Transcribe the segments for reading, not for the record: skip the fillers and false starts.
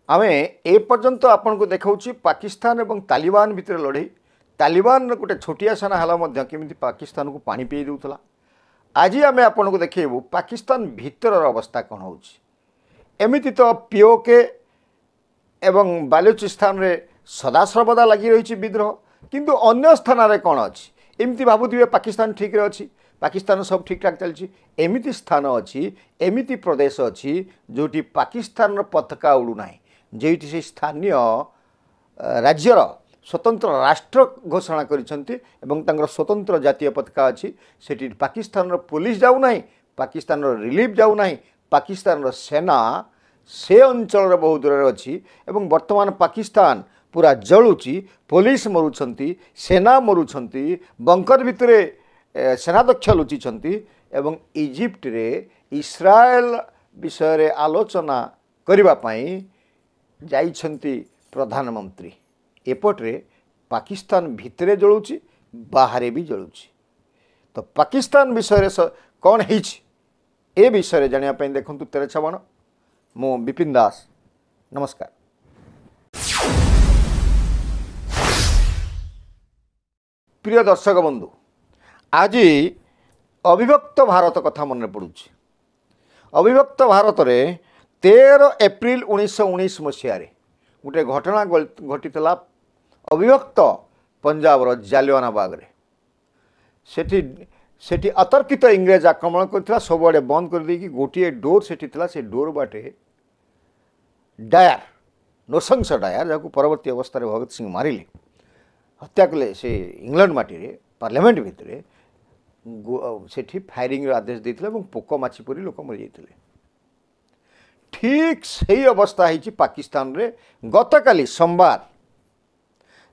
आमे ए पर्यंत आपन को देखाऊँ पाकिस्तान एवं तालिबान भितर लड़े तालिबान गोटे छोटिया सेना है केमी पाकिस्तान को पानी पी दूला। आज आम आपन को देखू पाकिस्तान भितर अवस्था कौन होमती तो पीओके एवं बालूचिस्तान रे सदासर्वदा लगी रही विद्रोह किंतु अन्य स्थान में कौन अच्छी एमती भावुवे पाकिस्तान ठीक रे अच्छी पाकिस्तान सब ठीक ठाक चलती एमती स्थान अच्छी एमती प्रदेश अच्छी जोटी पाकिस्तान पताका उड़ूना जेठी से स्थानीय राज्यर स्वतंत्र राष्ट्र घोषणा कर स्वतंत्र जातीय पताका अच्छी से पाकिस्तान पुलिस जाऊना पाकिस्तान रिलीफ जाऊना पाकिस्तान सेना से अंचल बहुत दूर अच्छी एवं वर्तमान पाकिस्तान पूरा जलुची पुलिस मरुंट सेना मरुंट बंकर भितर सेनाध्यक्ष लुचिंट एवं इजिप्ट रे इस्राएल विषय आलोचना करने जाइछंती प्रधानमंत्री एपटे पाकिस्तान भितरे जलुची बाहरे भी जलुची। तो पाकिस्तान विषय कौन ए विषय जानापी देखु तेरे छबण मु विपिन दास नमस्कार। प्रिय दर्शक बंधु आज अविभक्त भारत कथा मन पड़ू। अविभक्त भारत में 13 एप्रिल 1919 मसीह गोटे घटना घटी अविभक्त पंजाबर जालियानवाला बाग सेठी अतर्कित इंग्रेज आक्रमण कर सबुआड़े बंद कर देकी गोटे डोर से डोर बाटे डायर नृशंस डायर जहाँ परवर्ती अवस्था भगत सिंह मारिले हत्या कले से इंग्लैंड माटी पार्लियामेंट भितर सेठी फायरिंग आदेश देते पोक माछी परी लोक मरी जाते। ठीक सही अवस्था है पाकिस्तान रे गतकाली सोमवार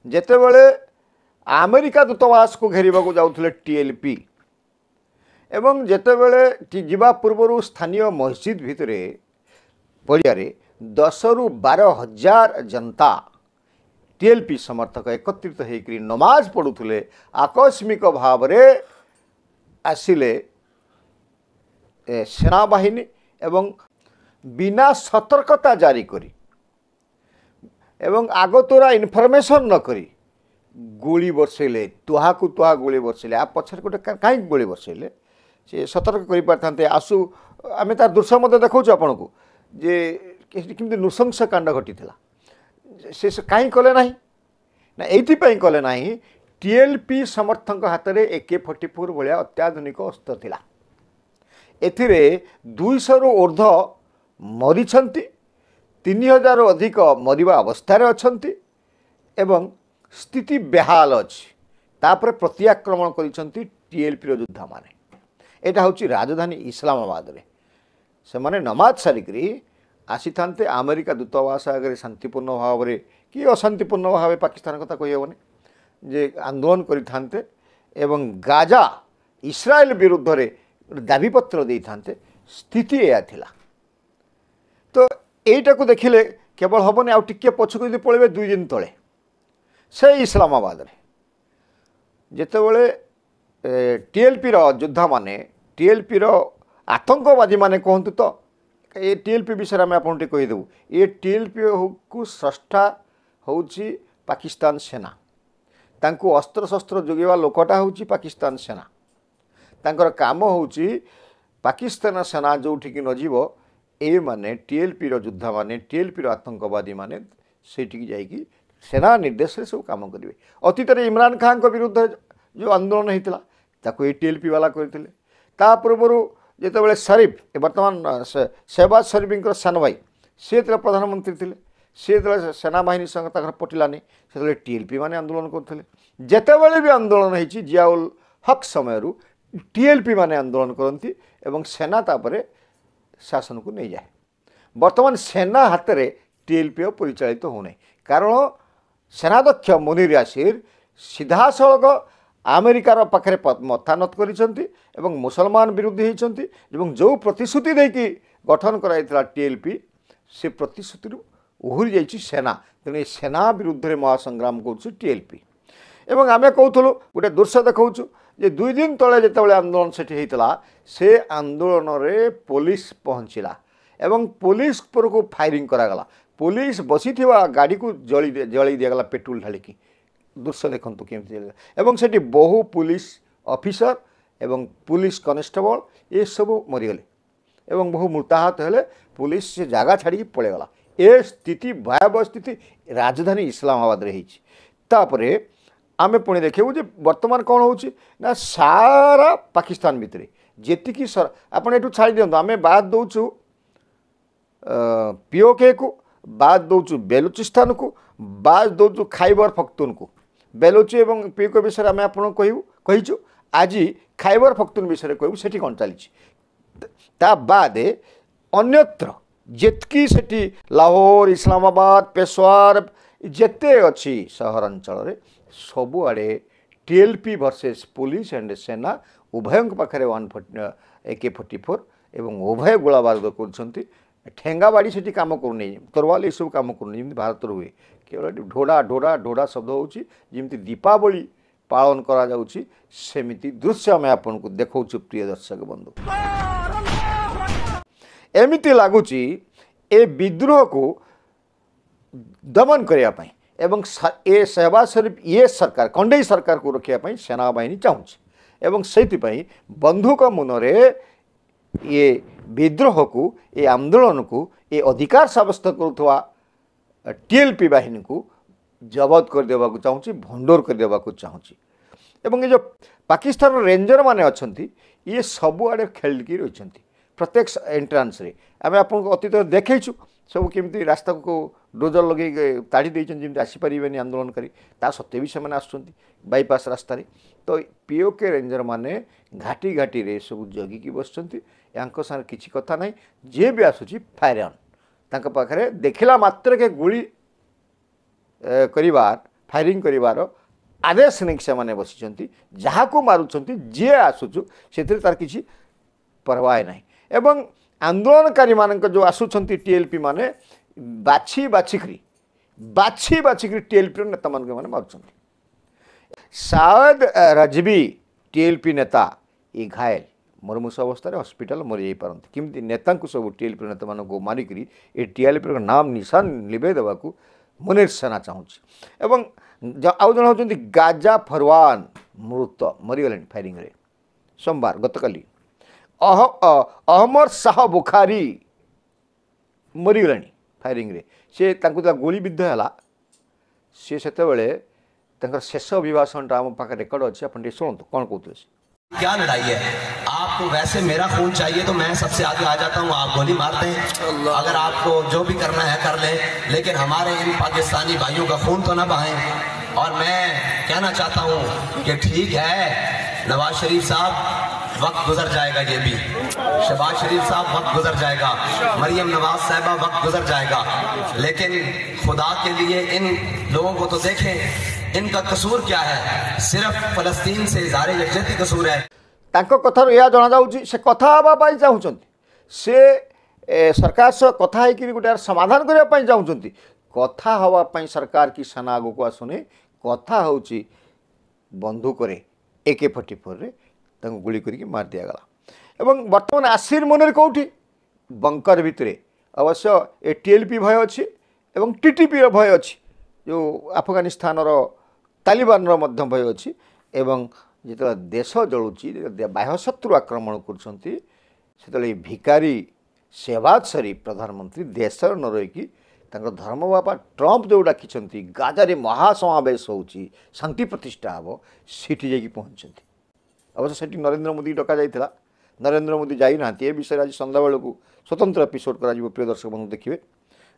जेतेबेले अमेरिका दूतावास को घेरवा को जाउथले टीएलपी एवं जेतेबेले जीवा पूर्व स्थानीय मस्जिद भितर पड़िया 10 ରୁ 12 हजार जनता टीएलपी समर्थक एकत्रित होकर नमाज पढ़ुले आकस्मिक भाव में आसिले सेनाबाहिनी एवं बिना सतर्कता जारी करी एवं आगतुरा इनफर्मेशन न करी गोली बरसेले तुहा को तुहा गोली बरसेले आ पछर गोटे कहीं गोली बरसेले से सतर्क कर पारते आसु आम तार दृश्य मत देखा आपन को जे केमती नृशंस कांड घटी से कहीं कले ना ना ये कले ना टीएलपी समर्थक हाथ में AK-44 भाया अत्याधुनिक अस्त्र थिला। एथिरे 200 रु ऊर्ध मरी 3000 अधिक मरिबा अवस्था अच्छी एवं स्थिति बेहाल अच्छी तापर प्रत्याक्रमण करिसंती टीएलपी योद्धा माने। एटा होची राजधानी इस्लामाबाद रे से माने नमाज सारिकरी आसी थांते अमेरिका दूतावास आगे शांतिपूर्ण भाव में कि अशांतिपूर्ण भाव पाकिस्तान कथा कही हेबनी जे आंदोलन करिथांते एवं गाजा इस्राएल विरुद्ध रे दाबीपत्र दे थांते स्थिति या थिला। तो एटा को देखिले केवल हबनी आ टिके पछको यदि पळेबे 2 दिन तळे से इस्लामाबाद रे जेतेबेले टीएलपी रो योद्धा माने टीएलपी रो आतंकवादी माने कहंतु तो ये टीएलपी विषय में आपन टे कहि देबु ये टीएलपी को स्रष्टा होउची पाकिस्तान सेना तांको अस्त्र शस्त्र जोगेवा लोकटा होउची पाकिस्तान सेना तांकर काम होउची पाकिस्तान सेना जोठी न जीव ए माने टीएलपी रो योद्धा माने टीएलपी रो आतंकवादी माने सेठी जाईकी सेना निर्देश से सब काम करेंगे। अतीत में इमरान खान को विरुद्ध जो आंदोलन होता ताको टीएलपी वाला करते ता पूर्व जितेबाला शरीफ बर्तमान शहबाज शरीफ सान भाई सी प्रधानमंत्री थे सी सेनाबाहिनी संग पटिलानी से टीएलपी माने आंदोलन करते जितेबाला भी आंदोलन होती जियाउल हक समय टीएलपी माने आंदोलन करती एवं सेना तापर शासन को नहीं जाए। बर्तमान सेना हाथ में टीएलपी परिचालित तो होने कारण सेनाध्यक्ष मुनीर यासिर सीधा सड़क अमेरिकार पाखे मथानत कर मुसलमान विरोधी होती जो प्रतिश्रुति देकी गठन कराइला टीएलपी से प्रतिश्रुति ओहरी जाइए सेना तेणु सेना विरुद्ध में महासंग्राम कर टीएलपी एवं आम कहूँ गोटे दृश्य देखा जे 2 दिन तले जिते आंदोलन से आंदोलन रे पुलिस पहुँचला एवं पुलिस पर को फायरिंग करागला पुलिस बसी गाड़ी को जलि दिगला पेट्रोल ढालिकी दृश्य देखु केमती एवं सेठी बहु पुलिस ऑफिसर एवं पुलिस कनेस्टेबल ये सब मरीगले एवं बहु मृताहत हेले पुलिस से जगह छाड़ी पलैगला ए स्थिति भयावह स्थिति राजधानी इस्लामाबाद तापरे आमे पुणी देखू जे वर्तमान कौन होची ना सारा पाकिस्तान भितर जेतिकी आप छाड़ी दिंतु आम बाद दौचु पीओके को बाद दौचु बेलुचिस्तान को बाद दौचु खैबर पख्तून बेलुची और पीओके विषय आम आप कहीचु आज खैबर पख्तून विषय कहू से कौन चली बाद अन्यत्र जेतकी सेठी लाहौर इस्लामाबाद पेशवार जेते अच्छी सहरांचल सबुआड़े टीएलपी वर्सेस पुलिस एंड सेना उभय पाखे 140 AK-44 एवं उभय गोला बारूद कर ठेंगा बाड़ी से कम करूनी तरवाल ये सब कम करूनी भारत हुए केवल ढोड़ा ढोड़ा ढोड़ा शब्द होती दीपावली पालन करा जाउची सेमिति दृश्य आम आपन को देखौ प्रिय दर्शक बंधु एमिति लगुच ए विद्रोह को दमन करने एवं ए शहबाज शरीफ ये सरकार कंडेई सरकार को रखापी सेना बाहिनी चाहूँगी एवं से बंधुक मुनरे ये विद्रोह को ये आंदोलन को ये अधिकार सब्यस्त करुवा टीएलपी बाहिनी को जबत कर देवा को चाहूँगी भंडोर कर देवा को चाहूँगी एवं ये जो पाकिस्तान रेंजर माने अच्छी ये सबुआड़े खेलिकी रही प्रत्येक एंट्रांस रे आम आपको अतीत देखु सब केमती रास्ता को डोजर लगे ताड़ी देती आसीपारे आंदोलनकारी ता सत्वे भी से बाईपास रास्तार तो पीओके रेंजर माने घाटी घाटी रे सब जगिकी बसुँच या किसी कथा ना जी भी आसूँ फायर ऑन पाखे देखला मात्र के गुली करिवार फायरिंग करिवार आदेश नहीं से बसी जहाँ को मारुंट जी आसूँ से तार किसी परवाह ना एवं आंदोलनकारी मान जो आसुंच टीएलपी माने बाछी बाछिकी टीएलपी नेता मान मार्च सायद रजवी टीएलपी नेता ये घायल मुरमुष अवस्था हस्पिटाल मरी पारती किमती नेता सब टीएलपी नेता मान मारिक टीएलपी नाम निशान लिभे देवा मुनीर सेना चाहूँगी एवं आउ जन होती गाजा फरवान मृत मरीगले फायरिंग रे सोमवार गतकाली अहमद शाह बुखारी मरीगले फायरिंग रे से गोली विद्ध है सी से शेष अभिभाषण आम पाखे रेकर्ड अच्छे आप शुणु कौन कहते क्या लड़ाई है। आपको वैसे मेरा खून चाहिए तो मैं सबसे आगे आ जाता हूँ, आप गोली मारते हैं, अगर आपको जो भी करना है कर लें, लेकिन हमारे इन पाकिस्तानी भाइयों का खून तो ना बहाएं। और मैं कहना चाहता हूँ कि ठीक है नवाज शरीफ साहब वक्त गुजर जाएगा, ये भी शहबाज शरीफ साहब वक्त गुजर जाएगा, मरियम नवाज साहिबा वक्त गुजर जाएगा, लेकिन खुदा के लिए इन लोगों को तो देखें, इनका कसूर क्या है? सिर्फ फलस्तीन से इज़हार यकजहती कसूर है। तांको कथार या जना जाउची से कथा हबा पाई चाहुचंती, से सरकार से कथा है कि गोटे समाधान करबा पाई चाहुचंती, कथा हवा पाई सरकार की सेना आगो को आसुने, कथा होची बंदूक रे AK-44 रे तांको गुली करके मार दिया गला। एवं वर्तमान आसिर मनरे कोठी बंकर भितरे अवश्य ए TLP भय अछि एवं TTP रो भय अछि, जो अफगानिस्तान रो तालिबान रो मध्य भय अछि। एवं जिते देश जलुची बाह्य शत्रु आक्रमण करछंती सेतले भिकारी शहबाज शरीफ प्रधानमंत्री देश न रहीकि धर्म बापा ट्रंप जो डाकिछंती गाजारे महासमावेश होउची शांति प्रतिष्ठा हम सीठी जाकि पहुँचती। अवश्य सेठी नरेंद्र मोदी डका जाइथिला, नरेंद्र मोदी जाई नांती। ए विषय आज संध्या बेलू स्वतंत्र एपिसोड करा जिवो। प्रिय दर्शक बंधु देखिए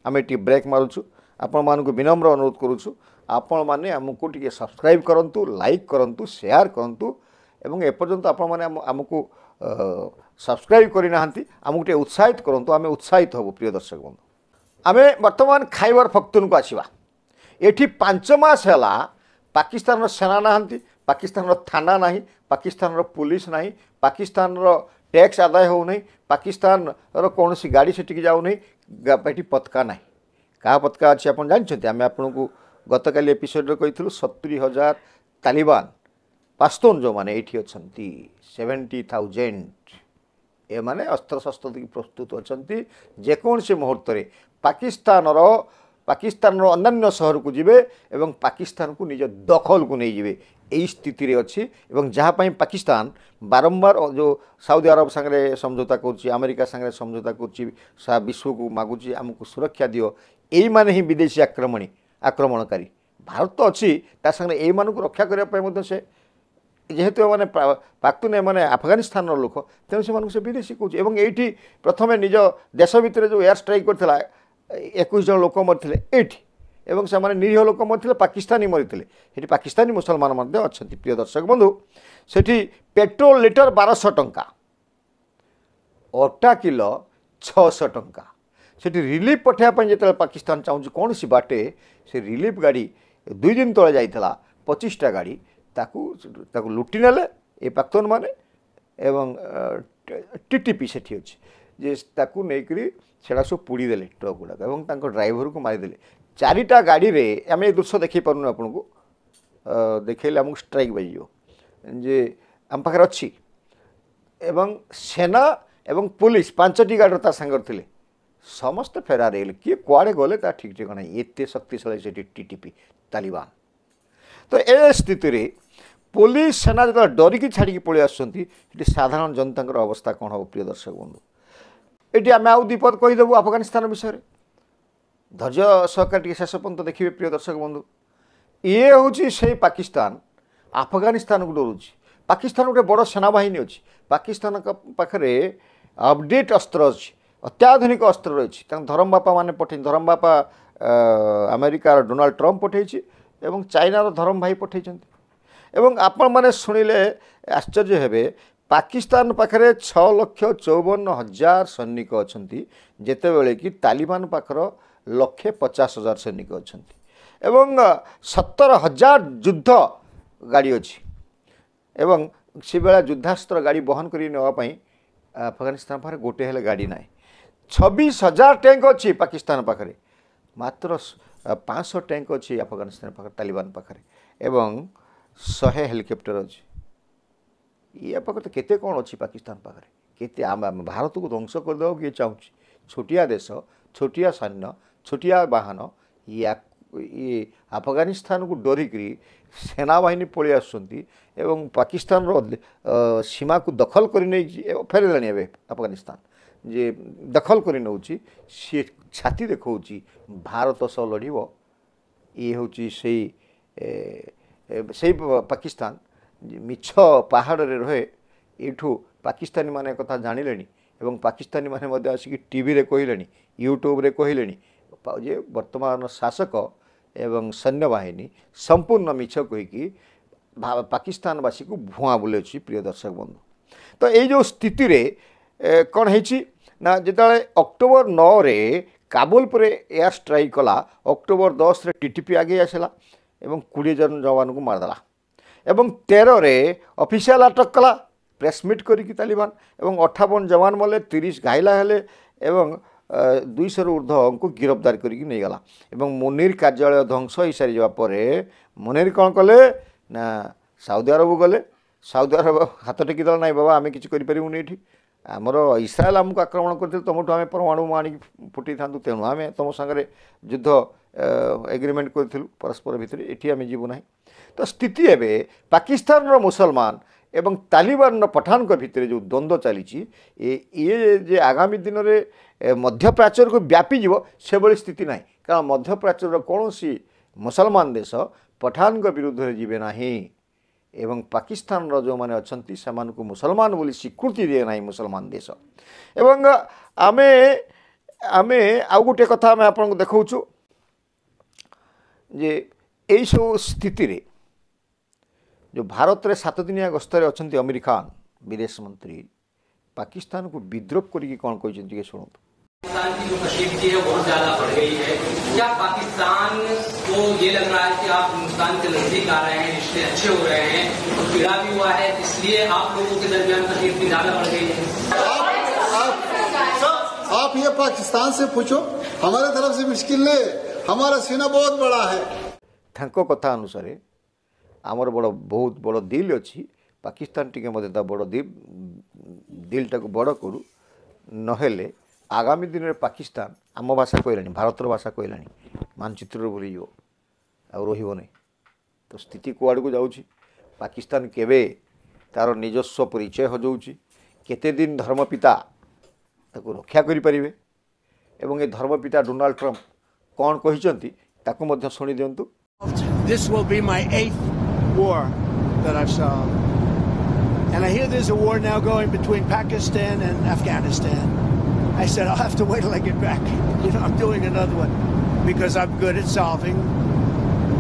आम टी ब्रेक मारुछु, आपण मानकु विनम्र अनुरोध करुछु आपण माने हमकु टिके सब्सक्राइब करंतु, लाइक करंतु, शेयर करंतु एवं एपर्यंत आपण माने हमकु सब्सक्राइब करि नाहंती, हमकु टिके उत्साहित करंतु, आमे उत्साहित हबो। प्रिय दर्शक बंधु आमे वर्तमान खैबर पख्तून को आसीबा। एठी 5 मास हैला पाकिस्तान रो सेना नाहंती, पाकिस्तान रो थाना नाही, पाकिस्तान रो पुलिस नाही, पाकिस्तान रो टैक्स आदाय हो नहीं, पाकिस्तान रो कोनोसी गाड़ी सेठी जाऊ नहीं, एठी पताका नाही। क्या पताका अच्छी आप जानते? आम आपको गतकाली एपिसोड कही 70,000 तालिबान पास्तून जो मैंने ये अच्छा 70,000 ए माने अस्त्र शस्त्र प्रस्तुत अच्छा जेकोसी मुहूर्त ପାକିସ୍ତାନର ଅନ୍ୟାନ୍ୟ ସହରକୁ ଯିବେ ଏବଂ ପାକିସ୍ତାନକୁ ନିଜ ଦଖଲକୁ ନେଇଯିବେ এই ସ୍ଥିତିରେ ଅଛି ଏବଂ ଯାହା ପାଇଁ ପାକିସ୍ତାନ ବାରମ୍ବାର ଯେଉଁ ସାଉଦି ଆରବ ସାଙ୍ଗରେ ସମଝୋତା କରୁଛି ଆମେରିକା ସାଙ୍ଗରେ ସମଝୋତା କରୁଛି ସାରା ବିଶ୍ୱକୁ ମାଗୁଛି ଆମକୁ ସୁରକ୍ଷା ଦିଅ এইମାନେ ହିଁ ବିଦେଶୀ ଆକ୍ରମଣକାରୀ ଭାରତ ତ ଅଛି ତା ସାଙ୍ଗରେ এইମାନଙ୍କୁ ରକ୍ଷା କରିବା ପାଇଁ ମଧ୍ୟ ସେ ଯେହେତୁ ଏମାନେ ପାକ୍ତୁନ ଏମାନେ ଆଫଗାନିସ୍ତାନର ଲୋକ ତେଣୁ ସେମାନଙ୍କୁ ସେ ବିଦେଶୀ କହୁଛି ଏବଂ ଏଇଠି ପ୍ରଥମେ ନିଜ ଦେଶ ଭିତରେ ଯେଉଁ ଏୟାର ଷ୍ଟ୍ରାଇକ୍ କରିଥିଲା 21 ଜଣ ଲୋକ ମରିଥିଲେ ଏଇଠି এবং ସେମାନେ ନିରୀହ ଲୋକ ମରିଥିଲେ ପାକିସ୍ତାନୀ ମରିଥିଲେ ସେଠି ପାକିସ୍ତାନୀ ମୁସଲମାନ ମଧ୍ୟ ଅଛନ୍ତି ପ୍ରିୟ ଦର୍ଶକ ବନ୍ଧୁ ସେଠି ପେଟ୍ରୋଲ ଲିଟର 1200 ଟଙ୍କା ଅଟା କିଲୋ 600 ଟଙ୍କା ସେଠି ରିଲିଫ ପଠାଇବା ପାଇଁ ଯେତେବେଳେ ପାକିସ୍ତାନ ଚାହୁଁଛି କୌଣସି ବାଟେ ସେ ରିଲିଫ ଗାଡ଼ି 2 ଦିନ ତଳେ ଯାଇଥିଲା 25ଟା ଗାଡ଼ି ତାକୁ ଲୁଟି ନେଲେ ଏ ପାକ୍ତୁନମାନେ ଏବଂ ଟିଟିପି ସେଠି ଅଛି ଯେ ତାକୁ ନେଇକରି ସେଟା ସବୁ ପୋଡ଼ିଦେଲେ ଟ୍ରକ୍ ଗୁଡ଼ାକ ଏବଂ ତାଙ୍କ ଡ୍ରାଇଭରକୁ ମାରିଦେଲେ 4ଟା ଗାଡ଼ିରେ ଆମେ ଏ ଦୃଶ୍ୟ ଦେଖାଇ ପାରୁନୁ ଆପଣଙ୍କୁ ଦେଖାଇଲେ ଆମକୁ ଷ୍ଟ୍ରାଇକ୍ ବାଜିଯିବ ଯେ ଆମ ପାଖରେ ଅଛି ଏବଂ ସେନା ଏବଂ ପୁଲିସ 5ଟି ଗାଡ଼ିର ତା ସାଙ୍ଗରେ ଥିଲେ ସମସ୍ତେ ଫେରାର ହେଇଗଲେ କିଏ କୁଆଡ଼େ ଗଲେ ତା ଠିକ୍ ଠିକଣା ଏତେ ଶକ୍ତିଶାଳୀ ସେଠି ଟିଟିପି ତାଲିବାନ ତ ଏ ସ୍ଥିତିରେ ପୁଲିସ ସେନା ଯେତେବେଳେ ଡରିକି ଛାଡ଼ିକି ପଳେଇ ଆସୁଛନ୍ତି ସେଠି ସାଧାରଣ ଜନତାଙ୍କର ଅବସ୍ଥା କ'ଣ ହେବ ପ୍ରିୟ ଦର୍ଶକ ବନ୍ଧୁ ଏଠି ଆମେ ଆଉ ଦୁଇ ପଦ କହିଦେବୁ ଆଫଗାନିସ୍ତାନ ବିଷୟରେ ଧୈର୍ଯ୍ୟ ସହକାରେ ଟିକେ ଶେଷ ପର୍ଯ୍ୟନ୍ତ ଦେଖିବେ ପ୍ରିୟ ଦର୍ଶକ ବନ୍ଧୁ ଇଏ ହେଉଛି ସେଇ ପାକିସ୍ତାନ ଆଫଗାନିସ୍ତାନକୁ ଡରୁଛି ପାକିସ୍ତାନ ଗୋଟେ ବଡ଼ ସେନାବାହିନୀ ଅଛି ପାକିସ୍ତାନଙ୍କ ପାଖରେ ଅପଡେଟ୍ ଅସ୍ତ୍ର ଅଛି ଅତ୍ୟାଧୁନିକ ଅସ୍ତ୍ର ରହିଛି ତାଙ୍କ ଧରମବାପା ମାନେ ପଠେଇ ଧରମବାପା ଆମେରିକାର ଡୋନାଲ୍ଡ ଟ୍ରମ୍ପ ପଠାଇଛି ଏବଂ ଚାଇନାର ଧରମ ଭାଇ ପଠାଇଛନ୍ତି ଏବଂ ଆପଣମାନେ ଶୁଣିଲେ ଆଶ୍ଚର୍ଯ୍ୟ ହେବେ ପାକିସ୍ତାନ ପାଖରେ 6,54,000 ସୈନିକ ଅଛନ୍ତି ଯେତେବେଳେ କି ତାଲିବାନ ପାଖର 1,50,000 ସୈନିକ ଅଛନ୍ତି ଏବଂ 17,000 ଯୁଦ୍ଧ ଗାଡ଼ି ଅଛି ଏବଂ ସେଭଳିଆ ଯୁଦ୍ଧାସ୍ତ୍ର ଗାଡ଼ି ବହନ କରି ନେବା ପାଇଁ ଆଫଗାନିସ୍ତାନ ପାଖରେ ଗୋଟେ ହେଲେ ଗାଡ଼ି ନାହିଁ 26,000 ଟ୍ୟାଙ୍କ ଅଛି ପାକିସ୍ତାନ ପାଖରେ ମାତ୍ର 500 ଟ୍ୟାଙ୍କ ଅଛି ଆଫଗାନିସ୍ତାନ ପାଖରେ ତାଲିବାନ ପାଖରେ ଏବଂ 100 ହେଲିକପ୍ଟର ଅଛି ଇଏ ପାଖରେ କେତେ କ'ଣ ଅଛି ପାକିସ୍ତାନ ପାଖରେ କେତେ ଭାରତକୁ ଧ୍ୱଂସ କରିଦେବାକୁ କିଏ ଚାହୁଁଛି ଛୋଟିଆ ଦେଶ ଛୋଟିଆ ସୈନ୍ୟ ଛୋଟିଆ ବାହନ ଇଏ ଆଫଗାନିସ୍ତାନକୁ ଡରିକିରି ସେନାବାହିନୀ ପଳେଇ ଆସୁଛନ୍ତି ଏବଂ ପାକିସ୍ତାନର ସୀମାକୁ ଦଖଲ କରି ନେଇଛି ଫେରିଲାଣି ଏବେ ଆଫଗାନିସ୍ତାନ ଯେ ଦଖଲ କରି ନେଉଛି ସିଏ ଛାତି ଦେଖାଉଛି ଭାରତ ସହ ଲଢ଼ିବ ଇଏ ହେଉଛି ସେଇ ପାକିସ୍ତାନ ମିଛ ପାହାଡ଼ରେ ରହେ ଏଇଠୁ ପାକିସ୍ତାନୀମାନେ କଥା ଜାଣିଲେଣି ଏବଂ ପାକିସ୍ତାନୀମାନେ ମଧ୍ୟ ଆସିକି ଟିଭିରେ କହିଲେଣି ୟୁଟ୍ୟୁବରେ କହିଲେଣି ଯେ ବର୍ତ୍ତମାନ ଶାସକ ଏବଂ ସୈନ୍ୟବାହିନୀ ସମ୍ପୂର୍ଣ୍ଣ ମିଛ କହିକି ପାକିସ୍ତାନବାସୀକୁ ଭୁଆଁ ବୁଲାଉଛି ପ୍ରିୟ ଦର୍ଶକ ବନ୍ଧୁ ତ ଏଇ ଯେଉଁ ସ୍ଥିତିରେ କ'ଣ ହେଇଛି ନା ଯେତେବେଳେ ଅକ୍ଟୋବର 9ରେ କାବୁଲ ପରେ ଏୟାର ଷ୍ଟ୍ରାଇକ୍ କଲା ଅକ୍ଟୋବର 10ରେ ଟିଟିପି ଆଗେଇ ଆସିଲା ଏବଂ 20 ଜଣ ଯବାନଙ୍କୁ ମାରିଦେଲା ଏବଂ 13ରେ ଅଫିସିଆଲ ଆଟାକ୍ କଲା ପ୍ରେସମିଟ୍ କରିକି ତାଲିବାନ ଏବଂ 58 ଯବାନ ମଲେ 30 ଘାଇଲା ହେଲେ ଏବଂ 200ରୁ ଉର୍ଦ୍ଧ୍ୱଙ୍କୁ ଗିରଫଦାର କରିକି ନେଇଗଲା ଏବଂ ମୁନିର କାର୍ଯ୍ୟାଳୟ ଧ୍ୱଂସ ହୋଇସାରିଯିବା ପରେ ମୁନିର କ'ଣ କଲେ ନା ସାଉଦି ଆରବକୁ ଗଲେ ସାଉଦି ଆରବ ହାତ ଟେକି ଦେଲା ନାହିଁ ବାବା ଆମେ କିଛି କରିପାରିବୁନି ଏଠି ଆମର ଇସ୍ରାଏଲ ଆମକୁ ଆକ୍ରମଣ କରିଥିଲେ ତୁମଠୁ ଆମେ ପରମାଣୁ ଆଣିକି ଫୁଟେଇଥାନ୍ତୁ ତେଣୁ ଆମେ ତୁମ ସାଙ୍ଗରେ ଯୁଦ୍ଧ ଏଗ୍ରିମେଣ୍ଟ କରିଥିଲୁ ପରସ୍ପର ଭିତରେ ଏଠି ଆମେ ଯିବୁ ନାହିଁ ତ ସ୍ଥିତି ଏବେ ପାକିସ୍ତାନର ମୁସଲମାନ ଏବଂ ତାଲିବାନର ପଠାନଙ୍କ ଭିତରେ ଯେଉଁ ଦ୍ୱନ୍ଦ୍ୱ ଚାଲିଛି ଇଏ ଯେ ଆଗାମୀ ଦିନରେ ମଧ୍ୟପ୍ରାଚ୍ୟକୁ ବ୍ୟାପିଯିବ ସେଭଳି ସ୍ଥିତି ନାହିଁ କାରଣ ମଧ୍ୟପ୍ରାଚ୍ୟର କୌଣସି ମୁସଲମାନ ଦେଶ ପଠାନଙ୍କ ବିରୁଦ୍ଧରେ ଯିବେ ନାହିଁ ଏବଂ ପାକିସ୍ତାନର ଯେଉଁମାନେ ଅଛନ୍ତି ସେମାନଙ୍କୁ ମୁସଲମାନ ବୋଲି ସ୍ୱୀକୃତି ଦିଏ ନାହିଁ ମୁସଲମାନ ଦେଶ ଏବଂ ଆମେ ଆଉ ଗୋଟିଏ କଥା ଆମେ ଆପଣଙ୍କୁ ଦେଖାଉଛୁ ଯେ ଏଇସବୁ ସ୍ଥିତିରେ जो भारत रे 7 दिनिया गस्तरे अछंती अमीर खान विदेश मंत्री पाकिस्तान को विद्रोह करके कौन कहते हैं शुणु पाकिस्तान की जो कशीदगी है बहुत ज्यादा बढ़ गई है क्या पाकिस्तान को ये लग रहा है कि आप हिंदुस्तान के नजदीक आ रहे हैं रिश्ते अच्छे हो रहे हैं तो पीड़ा भी हुआ है इसलिए आप लोगों के दरमियान कशीदगी ज्यादा बढ़ गई है आप ये पाकिस्तान से पूछो हमारे तरफ से मुश्किल नहीं हमारा सीना बहुत बड़ा है तांको कथा अनुसार आमर बड़ बहुत बड़ दिल अच्छी पाकिस्तान टी मत बड़ दिल टाक बड़ करू नहेले आगामी दिन में पाकिस्तान आम भाषा कहलानी भारतर भाषा कहलानी मानचित्र भूलिज आ रही तो स्थिति कुआड़ को जाऊँगी पाकिस्तान केवे तार निजस्व परिचय हजाऊँगी केते दिन धर्मपिता ताको रक्षा करें एवं ये धर्मपिता डोनाल्ड ट्रंप कौन कहते ताको मध्य शुणी दिंतु This will be my 8th war that I've solved. And I hear there's a war now going between Pakistan and Afghanistan. I said, I'll have to wait till I get back. I'm doing another one because I'm good at solving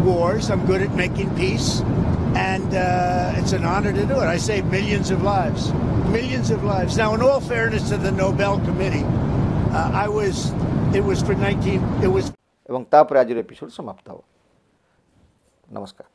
wars. I'm good at making peace. And it's an honor to do it. I saved millions of lives. Millions of lives. Now, in all fairness to the Nobel Committee, it was for 19... It was... एवं तापर आज episode समाप्त हो नमस्कार।